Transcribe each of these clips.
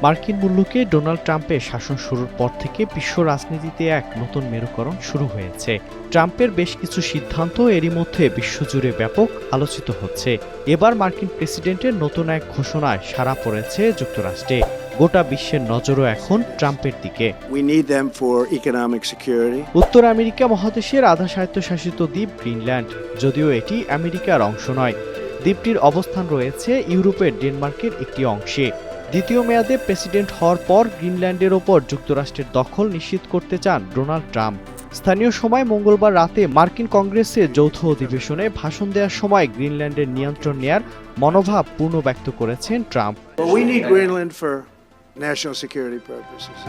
মার্কিন মূল্যকে ডোনাল্ড ট্রাম্পের শাসন শুরুর পর থেকে বিশ্ব রাজনীতিতে এক নতুন মেরুকরণ শুরু হয়েছে। ট্রাম্পের বেশ কিছু সিদ্ধান্ত এরই মধ্যে বিশ্বজুড়ে ব্যাপক আলোচিত হচ্ছে। এবার মার্কিন প্রেসিডেন্টের নতুন এক ঘোষণায় সাড়া পড়েছে যুক্তরাষ্ট্রে। গোটা বিশ্বের নজরও এখন ট্রাম্পের দিকে। উত্তর আমেরিকা মহাদেশের আধা স্বায়ত্তশাসিত দ্বীপ গ্রিনল্যান্ড, যদিও এটি আমেরিকার অংশ নয়। দ্বীপটির অবস্থান রয়েছে ইউরোপের ডেনমার্কের একটি অংশে। দ্বিতীয় মেয়াদে প্রেসিডেন্ট হওয়ার পর গ্রিনল্যান্ডের ওপর যুক্তরাষ্ট্রের দখল নিশ্চিত করতে চান ডোনাল্ড ট্রাম্প। স্থানীয় সময় মঙ্গলবার রাতে মার্কিন কংগ্রেসের যৌথ অধিবেশনে ভাষণ দেওয়ার সময় গ্রিনল্যান্ডের নিয়ন্ত্রণ নেয়ার মনোভাব পূর্ণ ব্যক্ত করেছেন ট্রাম্প।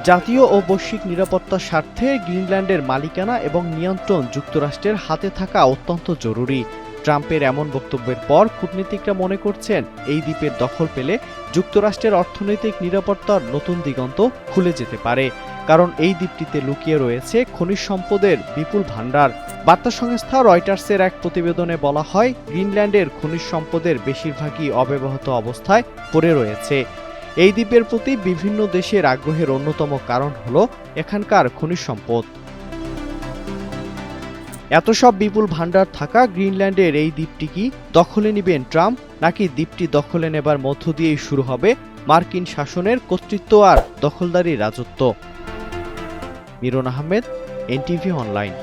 জাতীয় ও বৈশ্বিক নিরাপত্তার স্বার্থে গ্রিনল্যান্ডের মালিকানা এবং নিয়ন্ত্রণ যুক্তরাষ্ট্রের হাতে থাকা অত্যন্ত জরুরি। ট্রাম্পের এমন বক্তব্যের পর কূটনীতিকরা মনে করছেন এই দ্বীপের দখল পেলে যুক্তরাষ্ট্রের অর্থনৈতিক নিরাপত্তার নতুন দিগন্ত খুলে যেতে পারে, কারণ এই দ্বীপটিতে লুকিয়ে রয়েছে খনিজ সম্পদের বিপুল ভাণ্ডার। বার্তা সংস্থা রয়টার্সের এক প্রতিবেদনে বলা হয়, গ্রিনল্যান্ডের খনিজ সম্পদের বেশিরভাগই অব্যবহৃত অবস্থায় পড়ে রয়েছে। এই দ্বীপের প্রতি বিভিন্ন দেশের আগ্রহের অন্যতম কারণ হল এখানকার খনিজ সম্পদ। এত সব বিপুল ভাণ্ডার থাকা গ্রিনল্যান্ডের এই দ্বীপটি কি দখলে নেবেন ট্রাম্প, নাকি দ্বীপটি দখলে নেবার মধ্য দিয়েই শুরু হবে মার্কিন শাসনের কর্তৃত্ব আর দখলদারি রাজত্ব? Miran Ahmed, NTV online.